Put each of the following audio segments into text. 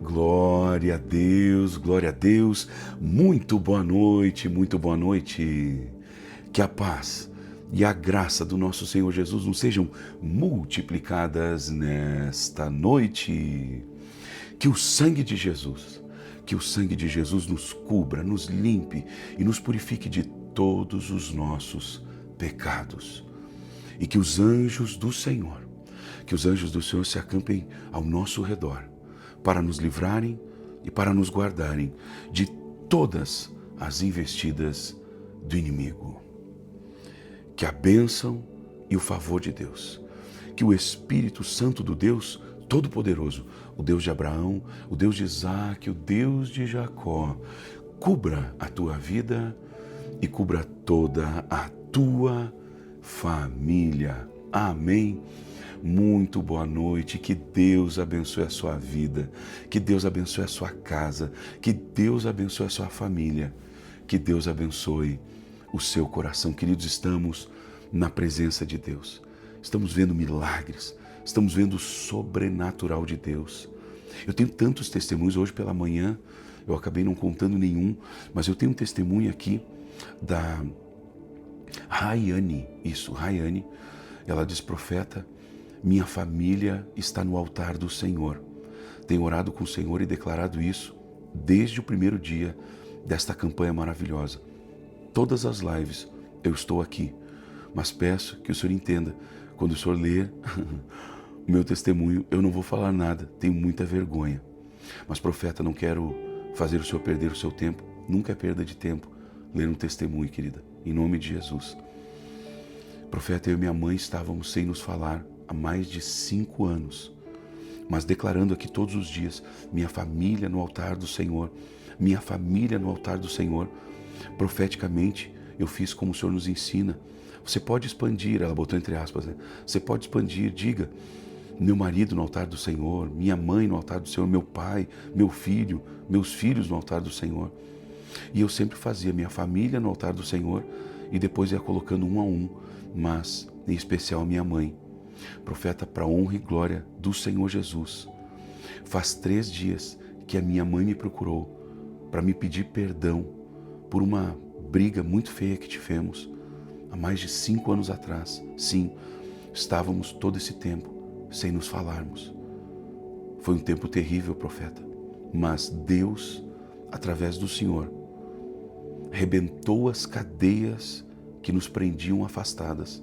Glória a Deus, glória a Deus. Muito boa noite, muito boa noite. Que a paz e a graça do nosso Senhor Jesus nos sejam multiplicadas nesta noite. Que o sangue de Jesus, nos cubra, nos limpe e nos purifique de todos os nossos pecados. E que os anjos do Senhor se acampem ao nosso redor, para nos livrarem e para nos guardarem de todas as investidas do inimigo. Que a bênção e o favor de Deus, que o Espírito Santo do Deus Todo-Poderoso, o Deus de Abraão, o Deus de Isaac, o Deus de Jacó, cubra a tua vida e cubra toda a tua família. Amém. Muito boa noite, que Deus abençoe a sua vida, que Deus abençoe a sua casa, que Deus abençoe a sua família, que Deus abençoe o seu coração. Queridos, estamos na presença de Deus, estamos vendo milagres, estamos vendo o sobrenatural de Deus. Eu tenho tantos testemunhos. Hoje pela manhã eu acabei não contando nenhum, mas eu tenho um testemunho aqui da Rayane. Ela diz: profeta, minha família está no altar do Senhor. Tenho orado com o Senhor e declarado isso desde o primeiro dia desta campanha maravilhosa. Todas as lives eu estou aqui, mas peço que o Senhor entenda, quando o Senhor ler o meu testemunho, eu não vou falar nada, tenho muita vergonha. Mas profeta, não quero fazer o Senhor perder o seu tempo, nunca é perda de tempo ler um testemunho, querida, em nome de Jesus. Profeta, eu e minha mãe estávamos sem nos falar há mais de 5 anos, mas declarando aqui todos os dias: minha família no altar do Senhor, minha família no altar do Senhor. Profeticamente eu fiz como o Senhor nos ensina. Você pode expandir, ela botou entre aspas, né? Você pode expandir, diga: meu marido no altar do Senhor, minha mãe no altar do Senhor, meu pai, meu filho, meus filhos no altar do Senhor. E eu sempre fazia minha família no altar do Senhor e depois ia colocando um a um, mas em especial a minha mãe. Profeta, para a honra e glória do Senhor Jesus, faz 3 dias que a minha mãe me procurou para me pedir perdão por uma briga muito feia que tivemos há mais de 5 anos atrás. Sim, estávamos todo esse tempo sem nos falarmos. Foi um tempo terrível, profeta, mas Deus, através do Senhor, rebentou as cadeias que nos prendiam afastadas.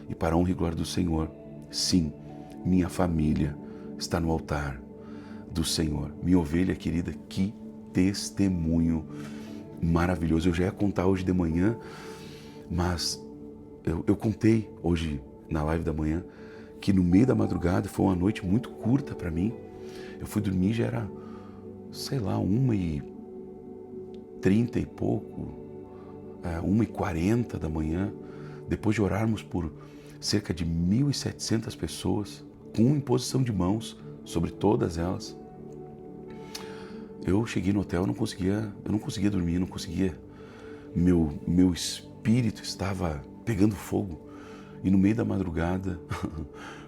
E para a honra e glória do Senhor, sim, minha família está no altar do Senhor. Minha ovelha querida, que testemunho maravilhoso. Eu já ia contar hoje de manhã, mas eu contei hoje na live da manhã que no meio da madrugada foi uma noite muito curta para mim. Eu fui dormir, já era, 1h30 e pouco, 1h40 da manhã, depois de orarmos por cerca de 1.700 pessoas, com imposição de mãos sobre todas elas. Eu cheguei no hotel, eu não conseguia dormir, não conseguia. Meu espírito estava pegando fogo. E no meio da madrugada,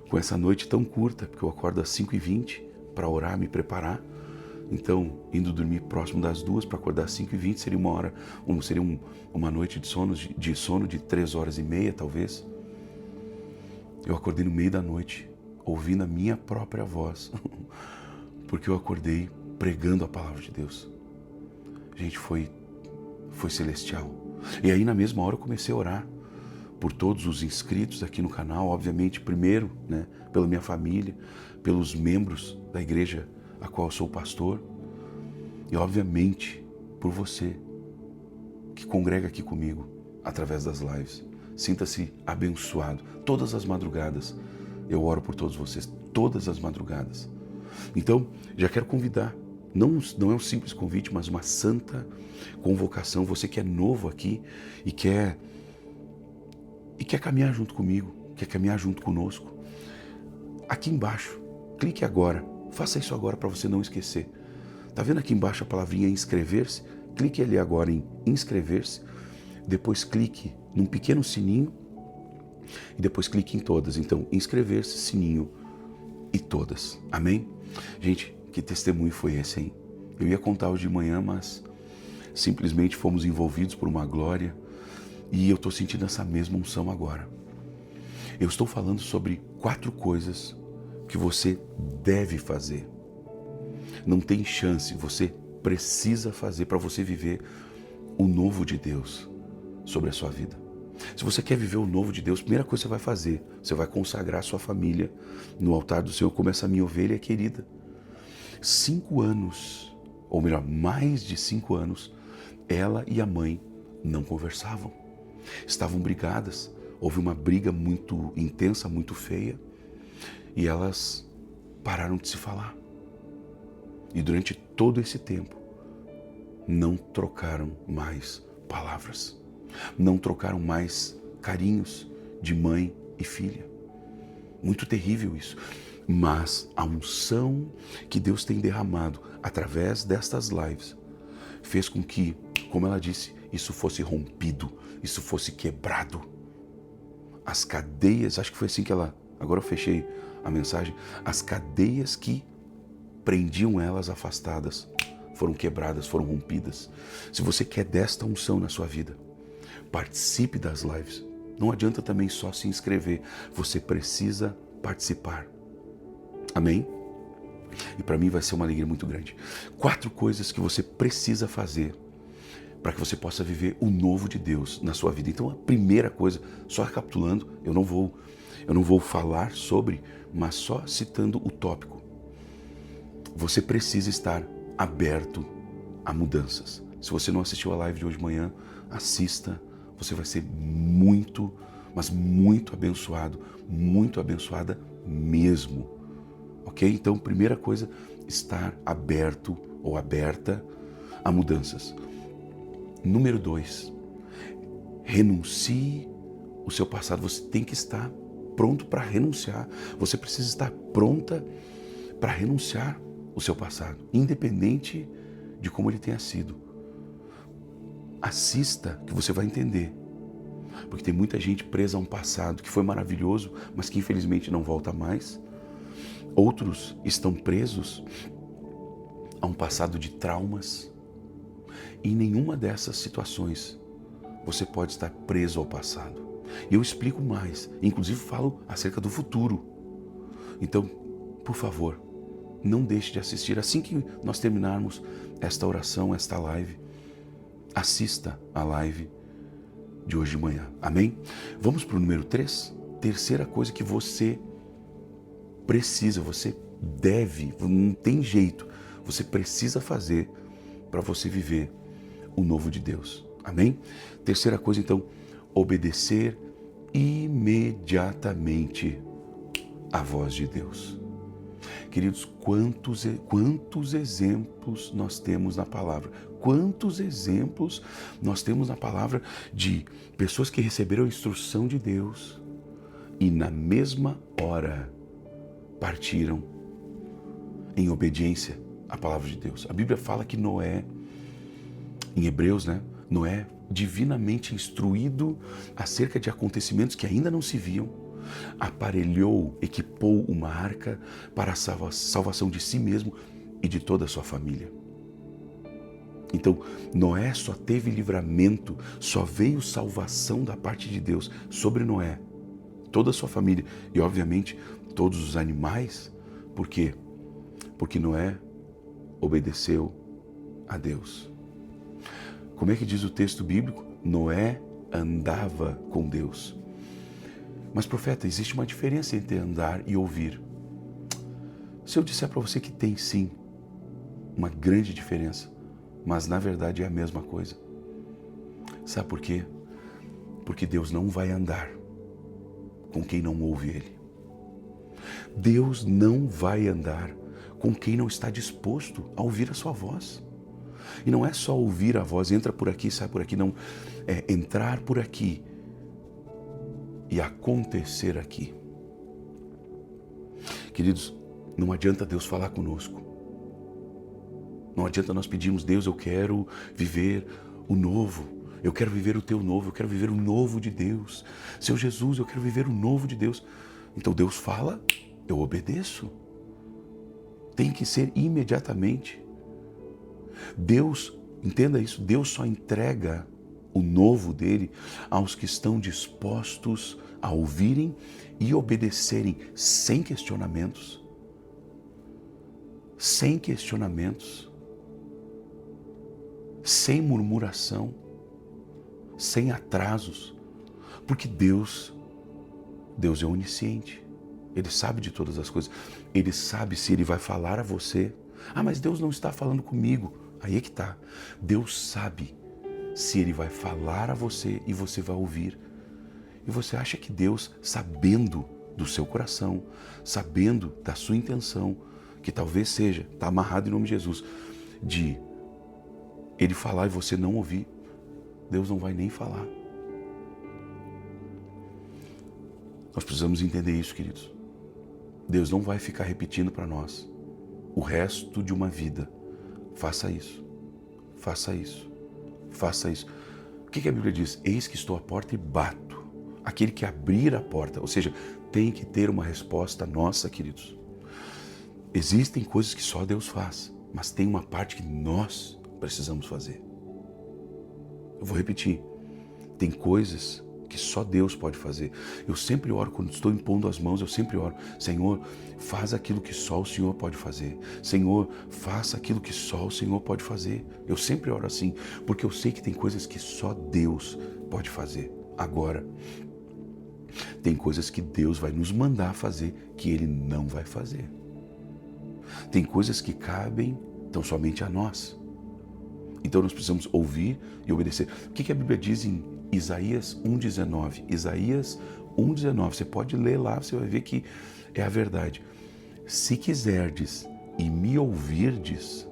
com essa noite tão curta, porque eu acordo às 5h20 para orar, me preparar. Então, indo dormir próximo das 2 para acordar às 5h20, seria uma noite de sono de 3 horas e meia, talvez. Eu acordei no meio da noite, ouvindo a minha própria voz, porque eu acordei pregando a palavra de Deus. Gente, foi celestial. E aí, na mesma hora, eu comecei a orar por todos os inscritos aqui no canal, obviamente, primeiro, né, pela minha família, pelos membros da igreja a qual eu sou pastor, e obviamente por você que congrega aqui comigo através das lives. Sinta-se abençoado. Todas as madrugadas eu oro por todos vocês, todas as madrugadas. Então, já quero convidar, não é um simples convite, mas uma santa convocação. Você que é novo aqui e quer caminhar junto comigo, quer caminhar junto conosco, aqui embaixo, clique agora, faça isso agora para você não esquecer. Tá vendo aqui embaixo a palavrinha inscrever-se? Clique ali agora em inscrever-se, depois clique num pequeno sininho e depois clique em todas. Então, inscrever-se, sininho e todas. Amém? Gente, Que testemunho foi esse, hein? Eu ia contar hoje de manhã, mas simplesmente fomos envolvidos por uma glória e eu estou sentindo essa mesma unção agora. Eu estou falando sobre 4 coisas que você deve fazer. Não tem chance, você precisa fazer para você viver o novo de Deus sobre a sua vida. Se você quer viver o novo de Deus, a primeira coisa que você vai fazer, você vai consagrar a sua família no altar do Senhor, como essa minha ovelha querida. 5 anos, ou melhor, mais de 5 anos, ela e a mãe não conversavam. Estavam brigadas, houve uma briga muito intensa, muito feia, e elas pararam de se falar. E durante todo esse tempo, não trocaram mais palavras. Não trocaram mais carinhos de mãe e filha. Muito terrível isso. Mas a unção que Deus tem derramado através destas lives fez com que, como ela disse, isso fosse rompido, isso fosse quebrado. As cadeias, acho que foi assim que ela, agora eu fechei a mensagem, as cadeias que prendiam elas afastadas foram quebradas, foram rompidas. Se você quer desta unção na sua vida, participe das lives. Não adianta também só se inscrever, você precisa participar. Amém? E para mim vai ser uma alegria muito grande. 4 coisas que você precisa fazer para que você possa viver o novo de Deus na sua vida. Então a primeira coisa, só recapitulando, eu não vou falar sobre, mas só citando o tópico. Você precisa estar aberto a mudanças. Se você não assistiu a live de hoje de manhã, assista. Você vai ser muito, mas muito abençoado, muito abençoada mesmo. Ok? Então, primeira coisa, estar aberto ou aberta a mudanças. Número 2, renuncie o seu passado. Você tem que estar pronto para renunciar. Você precisa estar pronta para renunciar o seu passado, independente de como ele tenha sido. Assista que você vai entender. Porque tem muita gente presa a um passado que foi maravilhoso, mas que infelizmente não volta mais. Outros estão presos a um passado de traumas. E em nenhuma dessas situações você pode estar preso ao passado. E eu explico mais, inclusive falo acerca do futuro. Então, por favor, não deixe de assistir. Assim que nós terminarmos esta oração, esta live, assista a live de hoje de manhã. Amém? Vamos para o número 3. Terceira coisa que você precisa, você deve, não tem jeito, você precisa fazer para você viver o novo de Deus. Amém? Terceira coisa, então, obedecer imediatamente à voz de Deus. Queridos, quantos exemplos nós temos na palavra? Quantos exemplos nós temos na palavra de pessoas que receberam a instrução de Deus e na mesma hora partiram em obediência à palavra de Deus. A Bíblia fala que Noé, em Hebreus, Noé, divinamente instruído acerca de acontecimentos que ainda não se viam, aparelhou, equipou uma arca para a salvação de si mesmo e de toda a sua família. Então, Noé só teve livramento, só veio salvação da parte de Deus sobre Noé, toda a sua família e, obviamente, todos os animais. Por quê? Porque Noé obedeceu a Deus. Como é que diz o texto bíblico? Noé andava com Deus. Mas, profeta, existe uma diferença entre andar e ouvir. Se eu disser para você que tem sim uma grande diferença, mas na verdade é a mesma coisa. Sabe por quê? Porque Deus não vai andar com quem não ouve Ele. Deus não vai andar com quem não está disposto a ouvir a sua voz. E não é só ouvir a voz, entra por aqui, sai por aqui, não. É entrar por aqui e acontecer aqui. Queridos, não adianta Deus falar conosco. Não adianta nós pedirmos, Deus, eu quero viver o novo. Eu quero viver o teu novo, eu quero viver o novo de Deus. Seu Jesus, eu quero viver o novo de Deus. Então Deus fala, eu obedeço. Tem que ser imediatamente. Deus, entenda isso, Deus só entrega o novo dele aos que estão dispostos a ouvirem e obedecerem sem questionamentos. Sem questionamentos. Sem murmuração. Sem atrasos. Porque Deus é onisciente. Ele sabe de todas as coisas. Ele sabe se Ele vai falar a você. Ah, mas Deus não está falando comigo. Aí é que está. Deus sabe se Ele vai falar a você e você vai ouvir. E você acha que Deus, sabendo do seu coração, sabendo da sua intenção, que talvez seja, está amarrado em nome de Jesus, de Ele falar e você não ouvir, Deus não vai nem falar. Nós precisamos entender isso, queridos. Deus não vai ficar repetindo para nós o resto de uma vida. Faça isso, faça isso, faça isso. O que a Bíblia diz? Eis que estou à porta e bato. Aquele que abrir a porta, ou seja, tem que ter uma resposta nossa, queridos. Existem coisas que só Deus faz, mas tem uma parte que nós precisamos fazer. Eu vou repetir. Tem coisas que só Deus pode fazer. Eu sempre oro, quando estou impondo as mãos, eu sempre oro: Senhor, faz aquilo que só o Senhor pode fazer. Senhor, faça aquilo que só o Senhor pode fazer. Eu sempre oro assim, porque eu sei que tem coisas que só Deus pode fazer. Agora, tem coisas que Deus vai nos mandar fazer que Ele não vai fazer. Tem coisas que cabem tão somente a nós. Então nós precisamos ouvir e obedecer. O que a Bíblia diz em Isaías 1,19? Isaías 1,19. Você pode ler lá, você vai ver que é a verdade. Se quiserdes e me ouvirdes,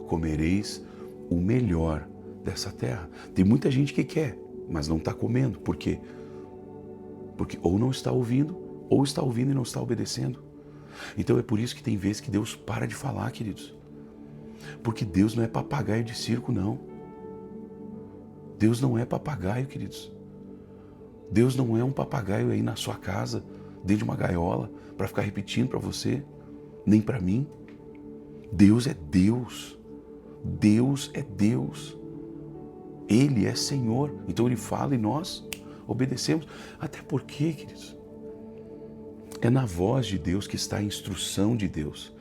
comereis o melhor dessa terra. Tem muita gente que quer, mas não está comendo. Por quê? Porque ou não está ouvindo, ou está ouvindo e não está obedecendo. Então é por isso que tem vezes que Deus para de falar, queridos. Porque Deus não é papagaio de circo, não. Deus não é papagaio, queridos. Deus não é um papagaio aí na sua casa, dentro de uma gaiola, para ficar repetindo para você, nem para mim. Deus é Deus. Deus é Deus. Ele é Senhor. Então Ele fala e nós obedecemos. Até porque, queridos, é na voz de Deus que está a instrução de Deus.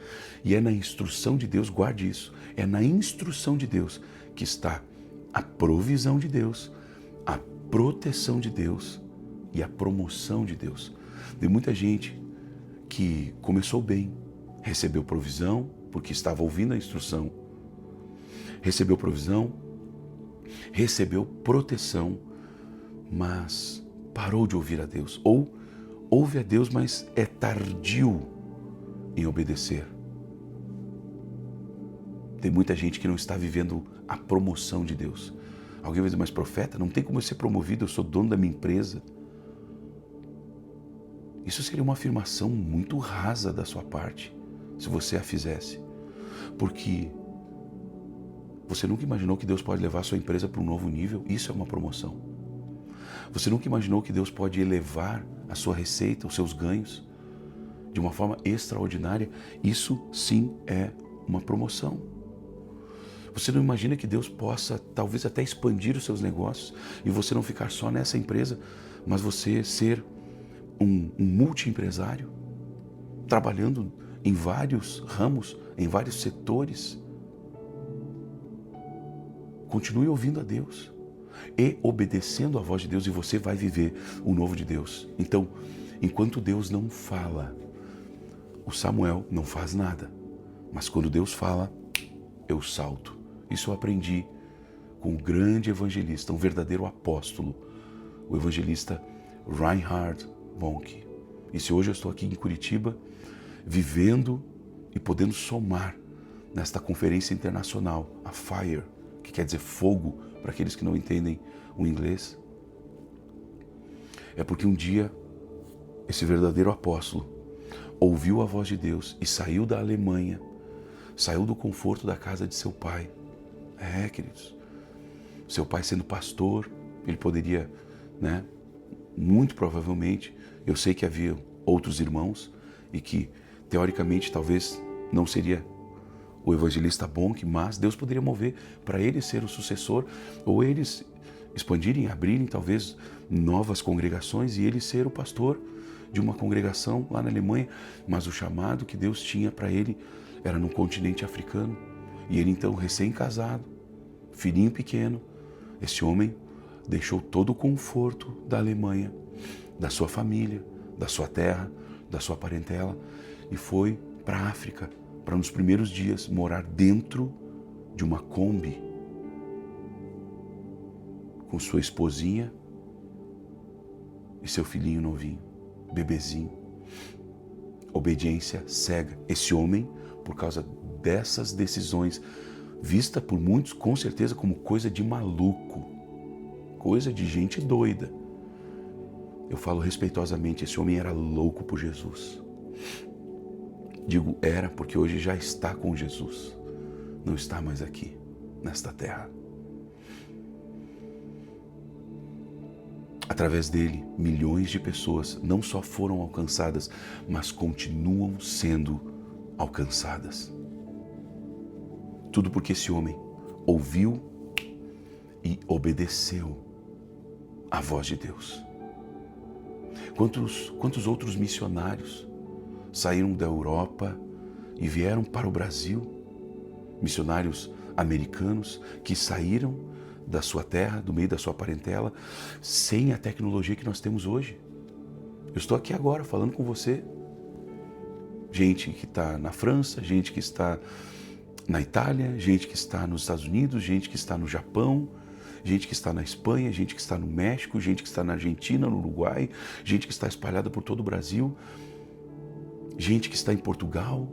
E é na instrução de Deus, guarde isso, é na instrução de Deus que está a provisão de Deus, a proteção de Deus e a promoção de Deus. Tem muita gente que começou bem, recebeu provisão porque estava ouvindo a instrução, recebeu provisão, recebeu proteção, mas parou de ouvir a Deus, ou ouve a Deus, mas é tardio em obedecer. Tem muita gente que não está vivendo a promoção de Deus. Alguém vai dizer: mas profeta, não tem como eu ser promovido, eu sou dono da minha empresa. Isso seria uma afirmação muito rasa da sua parte, se você a fizesse. Porque você nunca imaginou que Deus pode levar a sua empresa para um novo nível? Isso é uma promoção. Você nunca imaginou que Deus pode elevar a sua receita, os seus ganhos, de uma forma extraordinária? Isso sim é uma promoção. Você não imagina que Deus possa talvez até expandir os seus negócios e você não ficar só nessa empresa, mas você ser um multi-empresário, trabalhando em vários ramos, em vários setores? Continue ouvindo a Deus e obedecendo a voz de Deus, e você vai viver o novo de Deus. Então, enquanto Deus não fala, o Samuel não faz nada. Mas quando Deus fala, eu salto. Isso eu aprendi com um grande evangelista, um verdadeiro apóstolo, o evangelista Reinhard Bonnke. E se hoje eu estou aqui em Curitiba, vivendo e podendo somar nesta conferência internacional, a FIRE, que quer dizer fogo, para aqueles que não entendem o inglês, é porque um dia esse verdadeiro apóstolo ouviu a voz de Deus e saiu da Alemanha, saiu do conforto da casa de seu pai. Queridos, seu pai sendo pastor, ele poderia, muito provavelmente, eu sei que havia outros irmãos e que teoricamente talvez não seria o evangelista Bonk, mas Deus poderia mover para ele ser o sucessor, ou eles expandirem, abrirem talvez novas congregações e ele ser o pastor de uma congregação lá na Alemanha. Mas o chamado que Deus tinha para ele era no continente africano. E ele então, recém-casado, filhinho pequeno, esse homem deixou todo o conforto da Alemanha, da sua família, da sua terra, da sua parentela e foi para a África, para nos primeiros dias morar dentro de uma Kombi com sua esposinha e seu filhinho novinho, bebezinho. Obediência cega. Esse homem, por causa dessas decisões, vista por muitos com certeza como coisa de maluco, coisa de gente doida. Eu falo respeitosamente, esse homem era louco por Jesus. Digo era porque hoje já está com Jesus, não está mais aqui, nesta terra. Através dele, milhões de pessoas não só foram alcançadas, mas continuam sendo alcançadas. Tudo porque esse homem ouviu e obedeceu à voz de Deus. Quantos outros missionários saíram da Europa e vieram para o Brasil? Missionários americanos que saíram da sua terra, do meio da sua parentela, sem a tecnologia que nós temos hoje. Eu estou aqui agora falando com você. Gente que está na França, gente que está na Itália, gente que está nos Estados Unidos, gente que está no Japão, gente que está na Espanha, gente que está no México, gente que está na Argentina, no Uruguai, gente que está espalhada por todo o Brasil, gente que está em Portugal.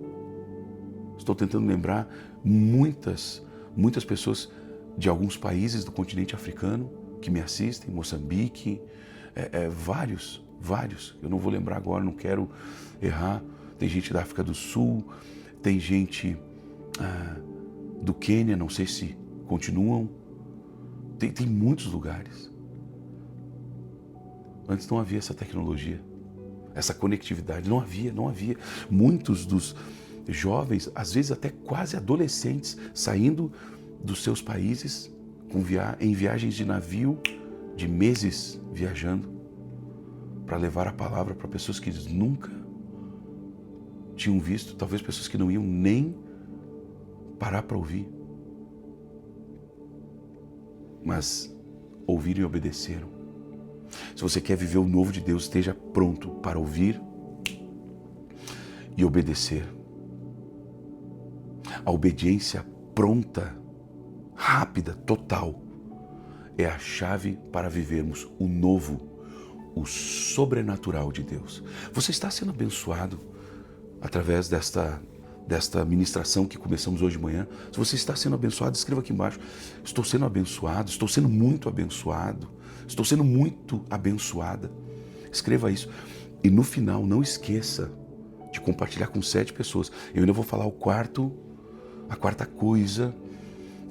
Estou tentando lembrar muitas pessoas de alguns países do continente africano que me assistem, Moçambique, vários. Eu não vou lembrar agora, não quero errar. Tem gente da África do Sul, tem gente do Quênia, não sei se continuam. Tem muitos lugares. Antes não havia essa tecnologia, essa conectividade, não havia. Muitos dos jovens, às vezes até quase adolescentes, saindo dos seus países em viagens de navio, de meses viajando, para levar a palavra para pessoas que eles nunca tinham visto, talvez pessoas que não iam nem parar para ouvir. Mas ouviram e obedeceram. Se você quer viver o novo de Deus, esteja pronto para ouvir e obedecer. A obediência pronta, rápida, total, é a chave para vivermos o novo, o sobrenatural de Deus. Você está sendo abençoado através desta ministração que começamos hoje de manhã. Se você está sendo abençoado, escreva aqui embaixo: estou sendo abençoado, estou sendo muito abençoado, estou sendo muito abençoada. Escreva isso. E no final, não esqueça de compartilhar com 7 pessoas. Eu ainda vou falar a quarta coisa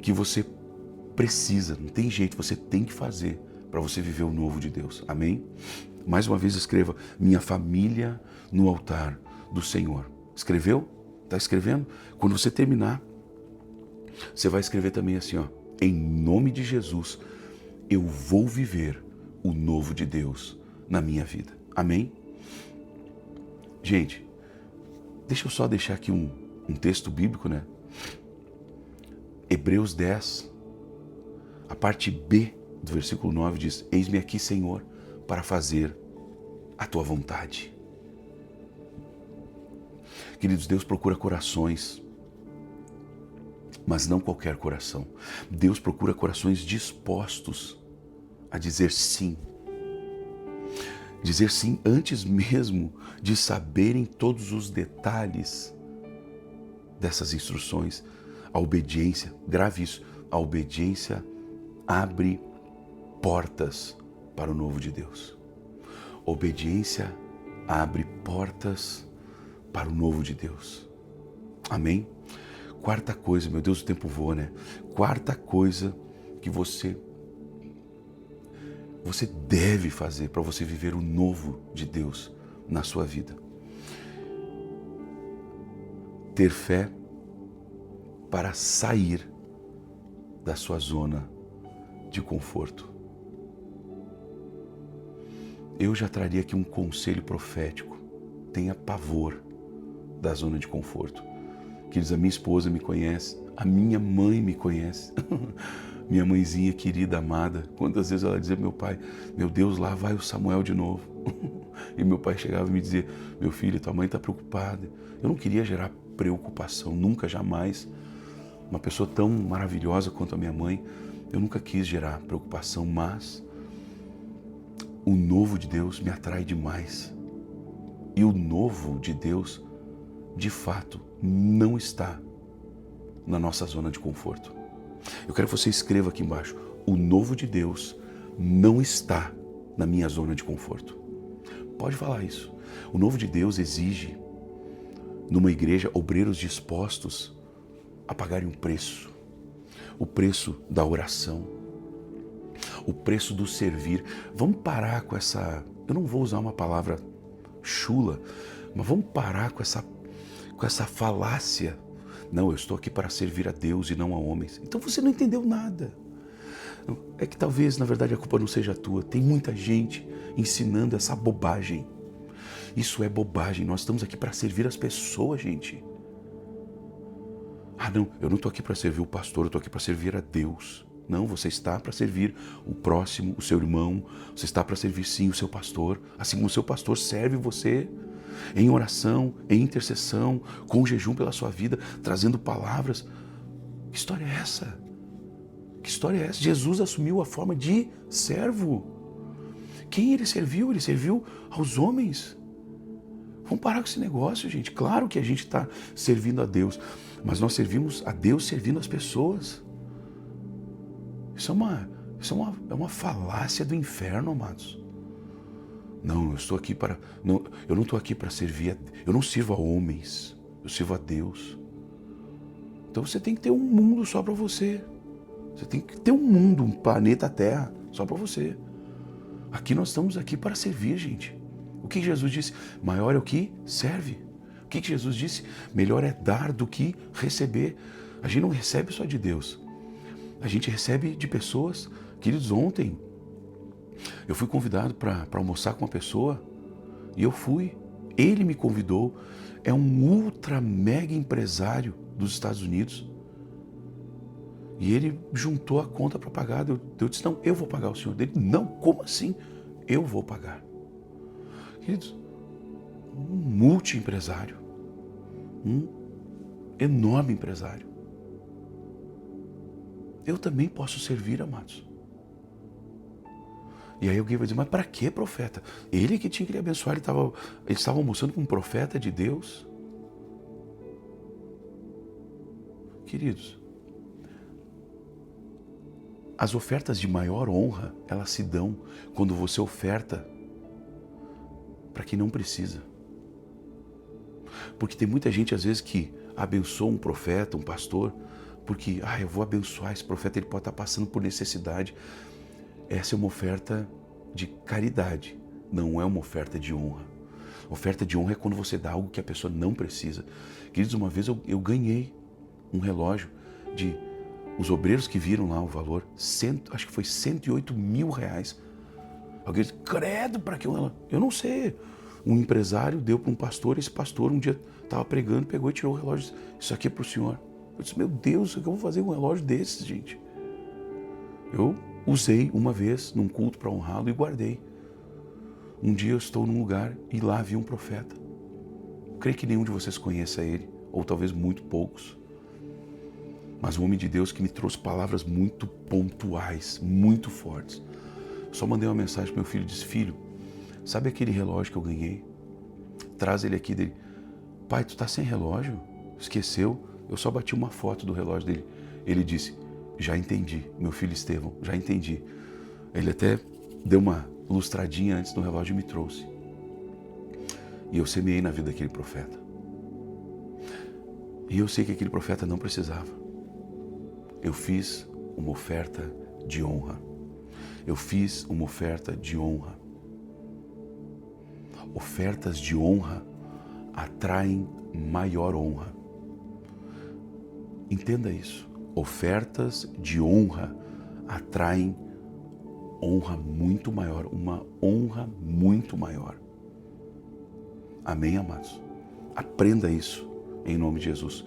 que você precisa, não tem jeito, você tem que fazer para você viver o novo de Deus. Amém? Mais uma vez escreva: minha família no altar do Senhor. Escreveu? Está escrevendo? Quando você terminar, você vai escrever também assim, ó: em nome de Jesus, eu vou viver o novo de Deus na minha vida. Amém? Gente, deixa eu só deixar aqui um texto bíblico, né? Hebreus 10, a parte B do versículo 9 diz: eis-me aqui, Senhor, para fazer a tua vontade. Queridos, Deus procura corações, mas não qualquer coração. Deus procura corações dispostos a dizer sim. Dizer sim antes mesmo de saberem todos os detalhes dessas instruções. A obediência, grave isso, a obediência abre portas para o novo de Deus. Obediência abre portas para o novo de Deus. Amém? Quarta coisa, meu Deus, o tempo voa, né? Quarta coisa que você deve fazer para você viver o novo de Deus na sua vida. Ter fé para sair da sua zona de conforto. Eu já traria aqui um conselho profético. Tenha pavor da zona de conforto. Queridos, a minha esposa me conhece, a minha mãe me conhece. Minha mãezinha querida, amada. Quantas vezes ela dizia, meu pai, meu Deus, lá vai o Samuel de novo. E meu pai chegava e me dizia, meu filho, tua mãe está preocupada. Eu não queria gerar preocupação, nunca, jamais. Uma pessoa tão maravilhosa quanto a minha mãe, eu nunca quis gerar preocupação, mas o novo de Deus me atrai demais. E o novo de Deus, de fato, não está na nossa zona de conforto. Eu quero que você escreva aqui embaixo, o novo de Deus não está na minha zona de conforto. Pode falar isso. O novo de Deus exige, numa igreja, obreiros dispostos a pagarem um preço. O preço da oração. O preço do servir. Vamos parar com essa... Eu não vou usar uma palavra chula, mas vamos parar com essa falácia. Não, eu estou aqui para servir a Deus e não a homens. Então você não entendeu nada. É que talvez, na verdade, a culpa não seja tua. Tem muita gente ensinando essa bobagem. Isso é bobagem. Nós estamos aqui para servir as pessoas, gente. Ah, não, eu não estou aqui para servir o pastor, eu estou aqui para servir a Deus. Não, você está para servir o próximo, o seu irmão. Você está para servir, sim, o seu pastor. Assim como o seu pastor serve você em oração, em intercessão, com jejum pela sua vida, trazendo palavras. Que história é essa? Que história é essa? Jesus assumiu a forma de servo. Quem ele serviu? Ele serviu aos homens. Vamos parar com esse negócio, gente. Claro que a gente está servindo a Deus, mas nós servimos a Deus servindo as pessoas. Isso é uma falácia do inferno, amados. Não, eu estou aqui para... Não, eu não estou aqui para servir... Eu não sirvo a homens, eu sirvo a Deus. Então você tem que ter um mundo só para você. Você tem que ter um mundo, um planeta Terra, só para você. Aqui nós estamos aqui para servir, gente. O que Jesus disse? Maior é o que serve. O que Jesus disse? Melhor é dar do que receber. A gente não recebe só de Deus. A gente recebe de pessoas. Queridos, ontem eu fui convidado para almoçar com uma pessoa e eu fui. Ele me convidou. É um ultra mega empresário dos Estados Unidos. E ele juntou a conta para pagar. Eu disse, não, eu vou pagar. O senhor dele, não, como assim? Eu vou pagar. Queridos, um multi-empresário, um enorme empresário. Eu também posso servir, amados. E aí alguém vai dizer, mas para que, profeta? Ele que tinha que lhe abençoar, ele estava almoçando com um profeta de Deus. Queridos, as ofertas de maior honra, elas se dão quando você oferta para quem não precisa. Porque tem muita gente, às vezes, que abençoa um profeta, um pastor, porque, eu vou abençoar esse profeta, ele pode estar passando por necessidade. Essa é uma oferta de caridade, não é uma oferta de honra. Oferta de honra é quando você dá algo que a pessoa não precisa. Queridos, uma vez eu ganhei um relógio de... Os obreiros que viram lá o valor, acho que foi 108 mil reais. Alguém disse, credo, para que um relógio? Eu não sei. Um empresário deu para um pastor, esse pastor um dia estava pregando, pegou e tirou o relógio e disse, isso aqui é para o senhor. Eu disse, meu Deus, o que eu vou fazer com um relógio desses, gente? Eu usei uma vez num culto para honrá-lo e guardei. Um dia eu estou num lugar e lá vi um profeta. Eu creio que nenhum de vocês conheça ele, ou talvez muito poucos. Mas um homem de Deus que me trouxe palavras muito pontuais, muito fortes. Só mandei uma mensagem para meu filho e disse, filho, sabe aquele relógio que eu ganhei? Traz ele aqui dele. Pai, tu tá sem relógio? Esqueceu? Eu só bati uma foto do relógio dele. Ele disse, já entendi, meu filho Estevão, já entendi. Ele até deu uma lustradinha antes no relógio e me trouxe. E eu semeei na vida daquele profeta. E eu sei que aquele profeta não precisava. Eu fiz uma oferta de honra. Eu fiz uma oferta de honra. Ofertas de honra atraem maior honra. Entenda isso. Ofertas de honra atraem honra muito maior, uma honra muito maior. Amém, amados? Aprenda isso em nome de Jesus.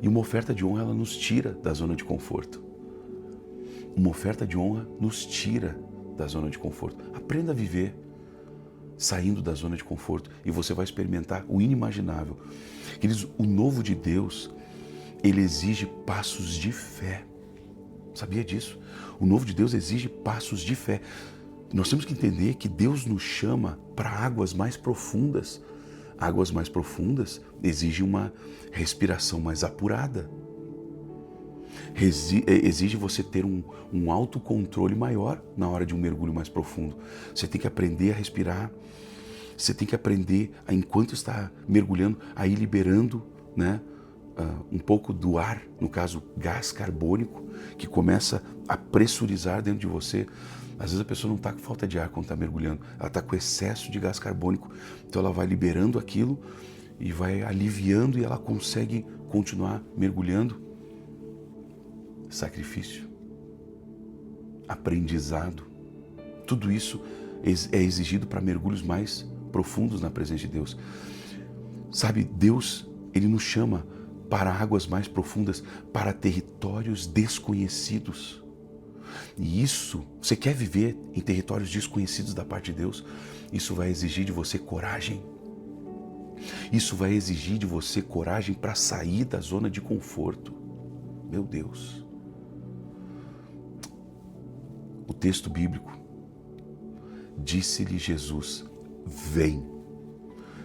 E uma oferta de honra, ela nos tira da zona de conforto. Uma oferta de honra nos tira da zona de conforto. Aprenda a viver saindo da zona de conforto e você vai experimentar o inimaginável. Queridos, o novo de Deus, ele exige passos de fé. Sabia disso? O novo de Deus exige passos de fé. Nós temos que entender que Deus nos chama para águas mais profundas. Águas mais profundas exigem uma respiração mais apurada. Exige você ter um autocontrole maior na hora de um mergulho mais profundo. Você tem que aprender a respirar. Você tem que aprender, enquanto está mergulhando, a ir liberando, né, um pouco do ar, no caso gás carbônico, que começa a pressurizar dentro de você. Às vezes a pessoa não está com falta de ar quando está mergulhando, ela está com excesso de gás carbônico, então ela vai liberando aquilo e vai aliviando e ela consegue continuar mergulhando. Sacrifício, aprendizado, tudo isso é exigido para mergulhos mais profundos na presença de Deus. Sabe, Deus, ele nos chama para águas mais profundas, para territórios desconhecidos. E isso, você quer viver em territórios desconhecidos da parte de Deus? Isso vai exigir de você coragem. Isso vai exigir de você coragem para sair da zona de conforto. Meu Deus. O texto bíblico, disse-lhe Jesus, vem.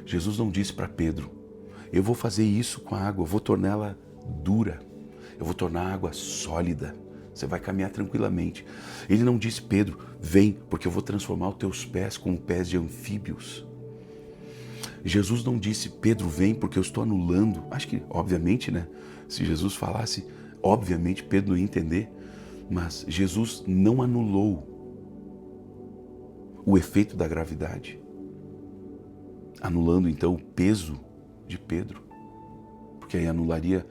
Jesus não disse para Pedro, eu vou fazer isso com a água, eu vou torná-la dura, eu vou tornar a água sólida, você vai caminhar tranquilamente. Ele não disse, Pedro, vem, porque eu vou transformar os teus pés como pés de anfíbios. Jesus não disse, Pedro, vem, porque eu estou anulando. Acho que, obviamente, né? Se Jesus falasse, obviamente Pedro não ia entender. Mas Jesus não anulou o efeito da gravidade, anulando então o peso de Pedro, porque aí anularia,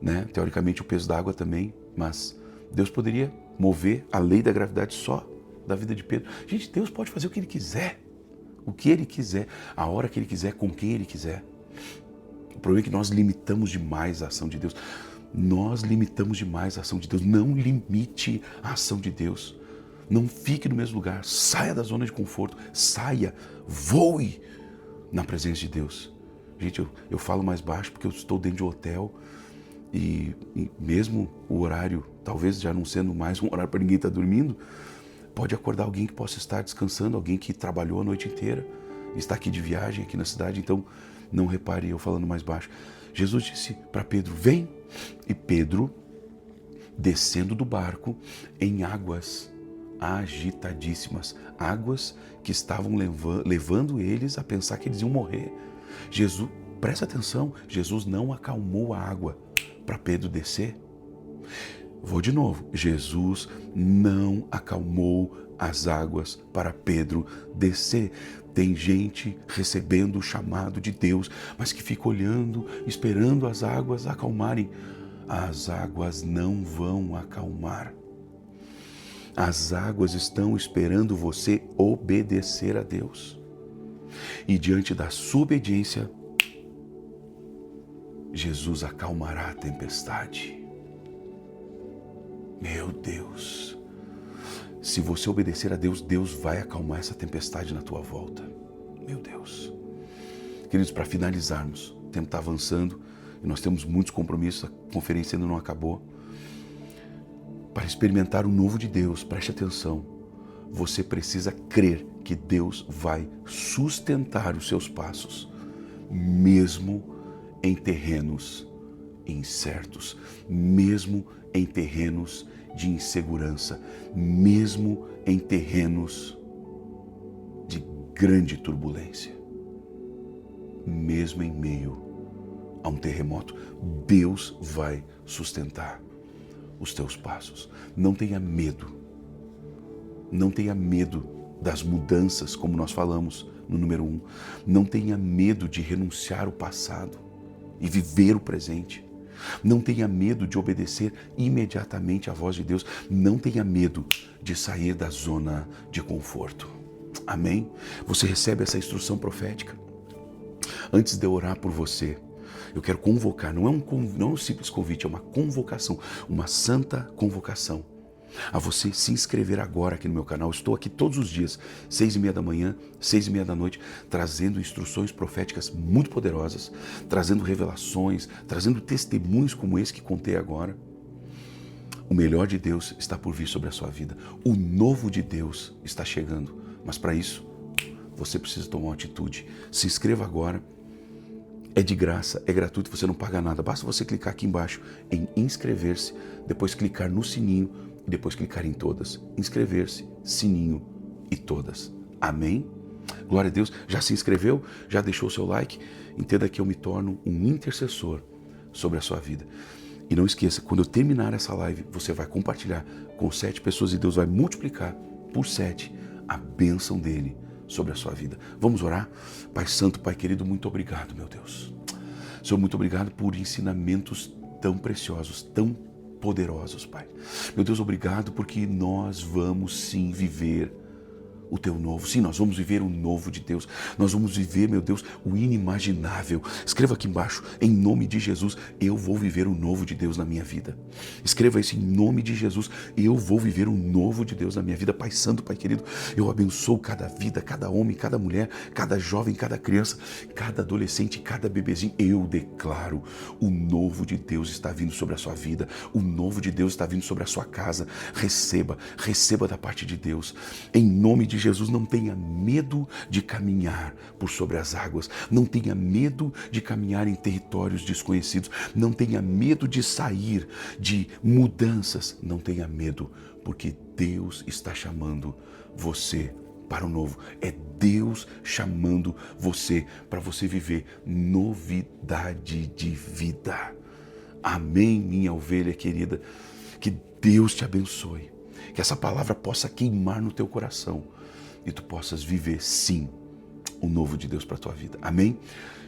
né, teoricamente o peso da água também, mas Deus poderia mover a lei da gravidade só da vida de Pedro. Gente, Deus pode fazer o que Ele quiser, a hora que Ele quiser, com quem Ele quiser. O problema é que nós limitamos demais a ação de Deus. Nós limitamos demais a ação de Deus. Não limite a ação de Deus. Não fique no mesmo lugar. Saia da zona de conforto. Saia, voe na presença de Deus. Gente, eu falo mais baixo porque eu estou dentro de um hotel e mesmo o horário, talvez já não sendo mais um horário para ninguém estar dormindo, pode acordar alguém que possa estar descansando, alguém que trabalhou a noite inteira, está aqui de viagem aqui na cidade, então não repare eu falando mais baixo. Jesus disse para Pedro, vem. E Pedro, descendo do barco em águas agitadíssimas, águas que estavam levando eles a pensar que eles iam morrer. Jesus, presta atenção, Jesus não acalmou a água para Pedro descer. Vou de novo, Jesus não acalmou as águas para Pedro descer. Tem gente recebendo o chamado de Deus, mas que fica olhando, esperando as águas acalmarem. As águas não vão acalmar. As águas estão esperando você obedecer a Deus. E diante da sua obediência, Jesus acalmará a tempestade. Meu Deus! Se você obedecer a Deus, Deus vai acalmar essa tempestade na tua volta. Meu Deus. Queridos, para finalizarmos, o tempo está avançando e nós temos muitos compromissos, a conferência ainda não acabou. Para experimentar o novo de Deus, preste atenção, você precisa crer que Deus vai sustentar os seus passos, mesmo em terrenos incertos, mesmo em terrenos de insegurança, mesmo em terrenos de grande turbulência, mesmo em meio a um terremoto, Deus vai sustentar os teus passos. Não tenha medo. Não tenha medo das mudanças, como nós falamos no número 1. Não tenha medo de renunciar ao passado e viver o presente. Não tenha medo de obedecer imediatamente à voz de Deus. Não tenha medo de sair da zona de conforto. Amém? Você recebe essa instrução profética? Antes de eu orar por você, eu quero convocar, não é um simples convite, é uma convocação, uma santa convocação a você se inscrever agora aqui no meu canal. Estou aqui todos os dias, 6h30 da manhã, 6h30 da noite, trazendo instruções proféticas muito poderosas, trazendo revelações, trazendo testemunhos como esse que contei agora. O melhor de Deus está por vir sobre a sua vida. O novo de Deus está chegando. Mas para isso, você precisa tomar uma atitude. Se inscreva agora. É de graça, é gratuito, você não paga nada. Basta você clicar aqui embaixo em inscrever-se, depois clicar no sininho e depois clicar em todas. Inscrever-se, sininho e todas. Amém? Glória a Deus. Já se inscreveu? Já deixou o seu like? Entenda que eu me torno um intercessor sobre a sua vida. E não esqueça, quando eu terminar essa live, você vai compartilhar com 7 pessoas e Deus vai multiplicar por 7 a bênção dele sobre a sua vida. Vamos orar? Pai Santo, Pai querido, muito obrigado, meu Deus. Senhor, muito obrigado por ensinamentos tão preciosos, tão poderosos, Pai. Meu Deus, obrigado porque nós vamos sim viver o teu novo. Sim, nós vamos viver o novo de Deus. Nós vamos viver, meu Deus, o inimaginável. Escreva aqui embaixo, em nome de Jesus, eu vou viver o novo de Deus na minha vida. Escreva isso, em nome de Jesus, eu vou viver o novo de Deus na minha vida. Pai Santo, Pai querido, eu abençoo cada vida, cada homem, cada mulher, cada jovem, cada criança, cada adolescente, cada bebezinho. Eu declaro, o novo de Deus está vindo sobre a sua vida. O novo de Deus está vindo sobre a sua casa. Receba, receba da parte de Deus. Em nome de Jesus, não tenha medo de caminhar por sobre as águas, não tenha medo de caminhar em territórios desconhecidos, não tenha medo de sair de mudanças, não tenha medo, porque Deus está chamando você para o novo. É Deus chamando você para você viver novidade de vida. Amém, minha ovelha querida. Que Deus te abençoe. Que essa palavra possa queimar no teu coração e tu possas viver, sim, o novo de Deus para a tua vida. Amém?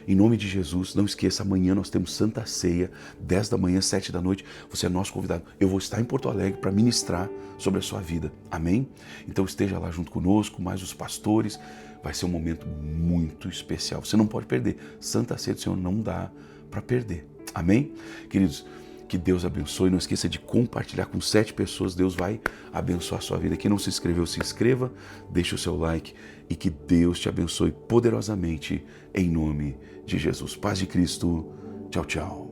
Em nome de Jesus, não esqueça, amanhã nós temos Santa Ceia, 10 da manhã, 7 da noite. Você é nosso convidado. Eu vou estar em Porto Alegre para ministrar sobre a sua vida. Amém? Então esteja lá junto conosco, mais os pastores. Vai ser um momento muito especial. Você não pode perder. Santa Ceia do Senhor não dá para perder. Amém? Queridos, que Deus abençoe. Não esqueça de compartilhar com 7 pessoas. Deus vai abençoar a sua vida. Quem não se inscreveu, se inscreva. Deixe o seu like. E que Deus te abençoe poderosamente em nome de Jesus. Paz de Cristo. Tchau, tchau.